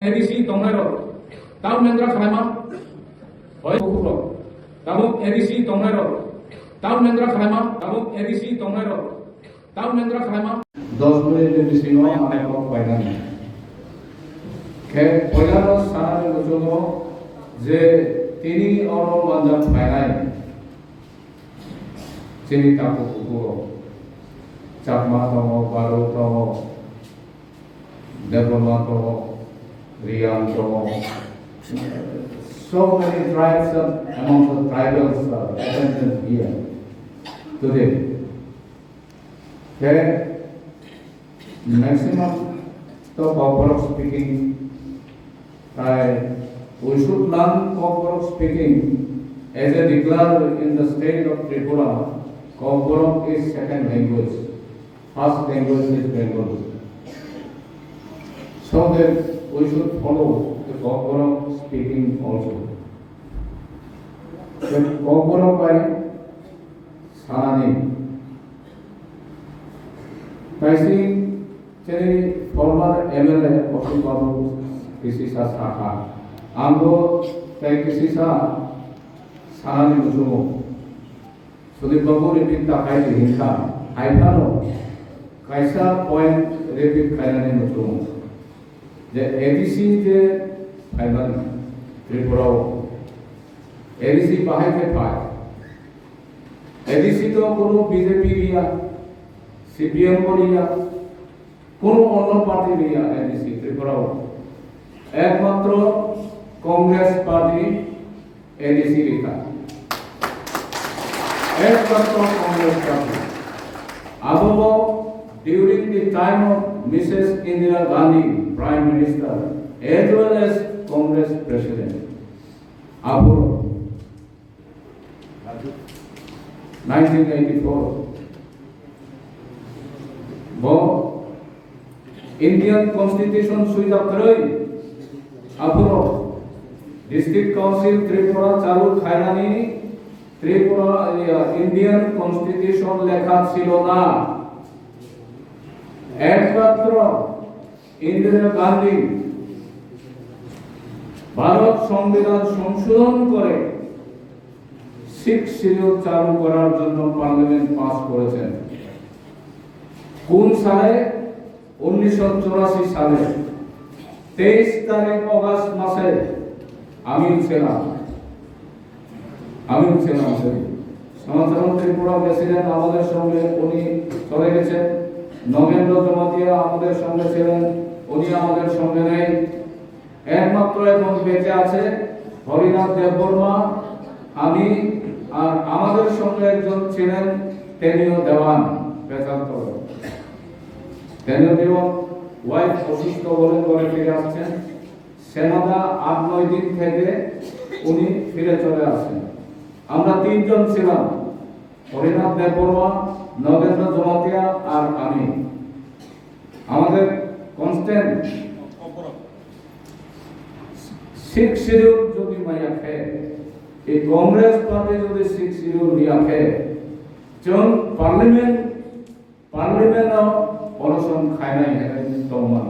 edisi tongero tau mendra khalama hoy kukulo tau edisi tongero tau mendra khalama tau edisi tongero tau mendra khalama 10 মিনিটের বেশি নয় মানে কোনো ফায়দা নেই পয়লানো সারা বছর যে তিনি অনমানজা ফায়নাই চিনি তাকো কুকুর চাকমা দङ বারো দङ Debbarma দङ Riam dङ so many tribes among the tribals attended here today maximum the power of speaking we should learn Koborok speaking as a declared in the state of Tripura. Koborok is second language. First language is Bengali. So that we should follow the Koborok speaking also. When Koborok by Sarani, I see former MLA of Koborok. Kisisa Saka. Ambo Kisisa Sarani Musumo. So the Babu repeat the high Hinka. I know Kaisa point repeat Kairani Musumo. The ADC the Ivan Tripura. ADC Pahake Pai. ADC to Kuru BJP Ria, CPM Korea, Kuru Ono Party Ria, ADC Tripura. একমাত্র Congress party ADC লেখা একমাত্র Congress party above during the time of Mrs. Indira Gandhi Prime Minister as well as Congress President above 1984 वो Indian Constitution सुविधा करे Apuro District Council Tripura চালু খায়রানি Tripura Indian Constitution লেখা ছিল না একমাত্র ইন্দিরা গান্ধী ভারত সংবিধান সংশোধন করে 6 শিডিউল চালু করার জন্য পার্লামেন্ট পাস করেছেন কোন সালে 1984 সালে 23 তারিখ অগাস্ট মাসে আমি ছিলাম সমাজতন্ত্র ত্রিপুরা প্রেসিডেন্ট আমাদের সঙ্গে উনি চলে গেছেন নগেন্দ্র জমাতিয়া আমাদের সঙ্গে ছিলেন উনি আমাদের সঙ্গে নেই একমাত্র এখন বেঁচে আছে হরিনাথ দেববর্মা আমি আর আমাদের সঙ্গে একজন ছিলেন তেনিও দেওয়ান বেচান্তর তেনিও দেওয়ান ওয়াইফ অসুস্থ বলে ঘরে ফিরে আসছেন সেনাদা 8-9 দিন থেকে উনি ফিরে চলে আসেন আমরা তিনজন ছিলাম হরিনাথ দেববর্মা নগেন্দ্র জমাতিয়া আর আমি আমাদের কনস্ট্যান্ট 6 শিডিউল যদি মাইয়া খায় এই কংগ্রেস পার্টি যদি 6 শিডিউল নিয়া খায় জন পার্লামেন্ট অনশন খায় নাই দমন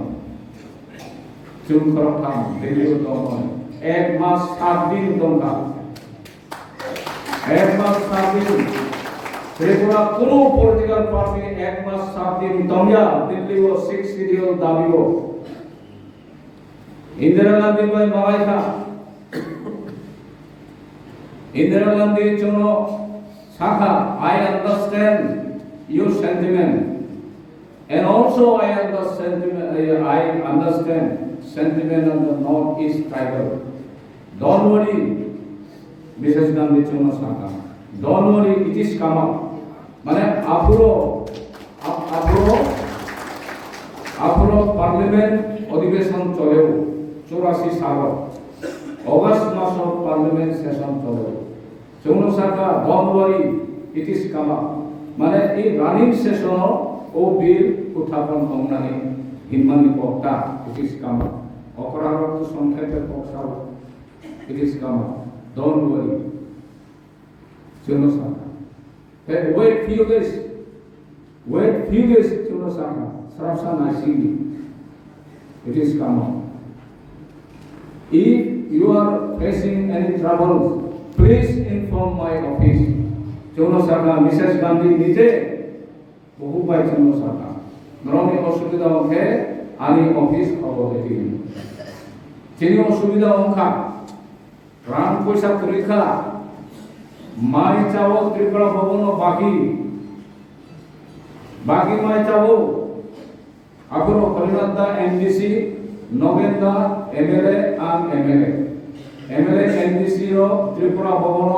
চুপ করো কাম দিল্লিও দমন 1 মাস 7 দিন দমকা 1 মাস 7 দিন ত্রিপুরা কোনো পলিটিক্যাল পার্টি 1 মাস 7 দিন দমিয়া দিল্লিও 6 শিডিউল দাবিও ইন্দিরা গান্ধী ভাই মালাইকা ইন্দিরা গান্ধীর জন্য শাখা I understand your sentiment and also I understand sentiment of the Northeast tribal. Don't worry, Mrs. Gandhi Chuna Saka. Don't worry, it is come up. মানে আপুরো পার্লামেন্ট অধিবেশন চলেও 84 সাল অগস্ট মাস পার্লামেন্ট সেশন চলেও চৌন শাখা don't worry, it is come up. মানে এই running session ও বিল উত্থাপন হংনানি হিনমানি পক্তা it is come up. অপরাধ সংক্ষেপে পক্সাও it is come up. Don't worry. চৌন শাখা wait few days চৌন শাখা সারাসা নাইসিনি it is come up. If you are facing any troubles, please inform my office. চৌন শাখা Mrs Gandhi নিজে বহু পাই চৌন শাখা নরমি অসুবিধা ওকে আনি অফিস খবর দেখি চিনি অসুবিধা ওখা রাম পয়সা পরীক্ষা মাই চাও ত্রিপুরা ভবন বাকি বাকি মাই চাও আগ্রহ হরিনাথদা এমডিসি নগেন্দা এমএলএ আর এমএলএ এমডিসি র ত্রিপুরা ভবন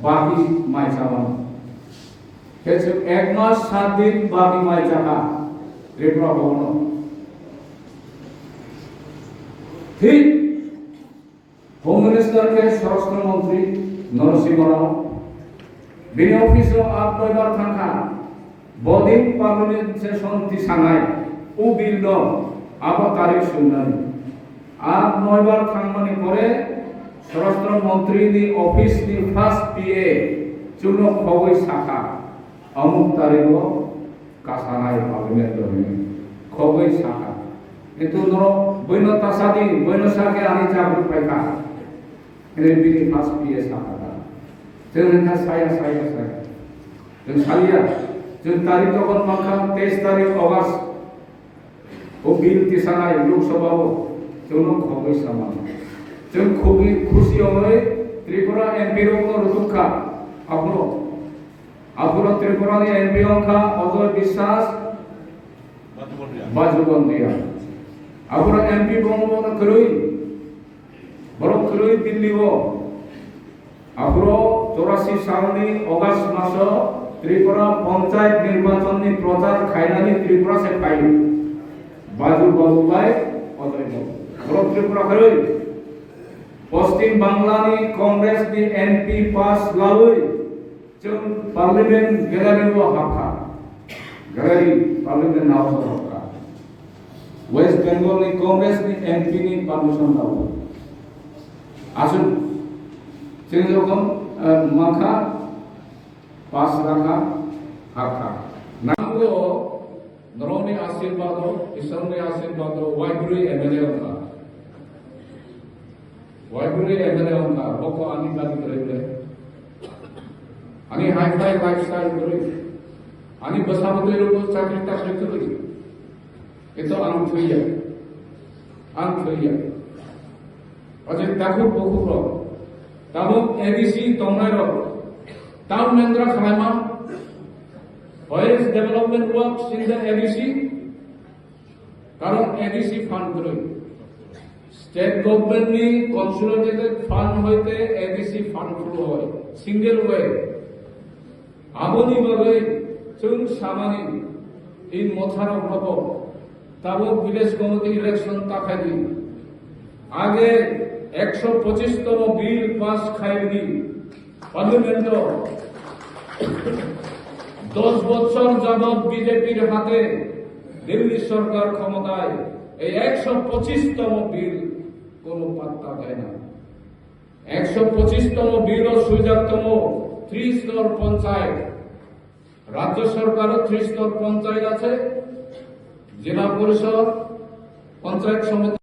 বাকি মাই চাওয়ান হেছে 1 মাস 7 দিন বাকি মাই চাকা ত্রিপুরা ভবন ঠিক হোম মিনিস্টার के স্বরাষ্ট্র মন্ত্রী নরসিংহ রাও বিনি অফিস আপ নয়বার থাকা বদিন পার্লামেন্ট সেশন তিসানাই ও বিল দ আবা তারিখ শুনানি আর নয়বার থাকমানি পরে স্বরাষ্ট্র মন্ত্রী নি অফিস নি ফার্স্ট পিএ চুন খবই শাখা অমুক তারিখ কাসানাই পার্লামেন্ট দনে খবই শাখা কিন্তু ধরো বৈন তাসাদি বৈন শাখে আনি চাকরি পাইকা এর বিনি ফার্স্ট পিএ শাখা তেরনা সায়া जों सालिया जों तारिख तखन माखा 23 तारिख अगस्त ओ बिल तिसानाय लोकसभाव जों खबै सामान जों खुबि खुशी होय त्रिपुरा एमपी रो रुतुखा आपरो त्रिपुरा नि एमपी अंखा अजय বিশ্বাস बाजुबन्दिया आपरो एमपी बंगबन खरुई बरक खरुई दिल्ली वो आपरो 84 सालनि अगस्त मास त्रिपुरा पंचायत निर्वाचन नि प्रचार खाइनानि त्रिपुरा से पाइल बाजु बाबुलाई अजय बरक त्रिपुरा खरुई पश्चिम बांग्ला नि कांग्रेस नि एमपी पास लाउई जों पार्लिमेंट गैलारि वो हाखा गैलारि पार्लिमेंट नाव हाखा वेस्ट बेंगल नि कांग्रेस नि एमपी नि परमिशन लाउ आसुन जों रकम माखा पास राखा हाखा नांगो नरनि आशीर्वाद ईश्वरनि आशीर्वाद वाइब्री एमएलए का वाइब्री एमएलए का बको आनी गादी करे आणि हायफाय लाइफस्टाइल करे आणि बसाबदले लोक चाकरी टाकले करे एतो आम थइया अजे ताकू बखुरो ताबो एबीसी तंगनायरो टाउन मेंद्रा खायमा forest development works in the ABC कारण एबीसी फांड करे स्टेट गवर्नमेंट नि कंसोलिडेटेड फांड होते एबीसी फांड फ्लो হয় सिंगल वे आबोनी बागै जों सामानि इन मथाराव हबो ताबो विलेज कमिटी इलेक्शन ताखायदि आगे 125तम बिल पास खायदि पार्लियामेंट 10 বছর যাবত বিজেপির হাতে দিল্লি সরকার ক্ষমতায় এই 125তম বিল কোনো পাত্তা দেয় না 125তম বিল সুজাততম 3 স্তর পঞ্চায়েত রাজ্য সরকারও 3 স্তর পঞ্চায়েত আছে জেলা পরিষদ পঞ্চায়েত সমিতি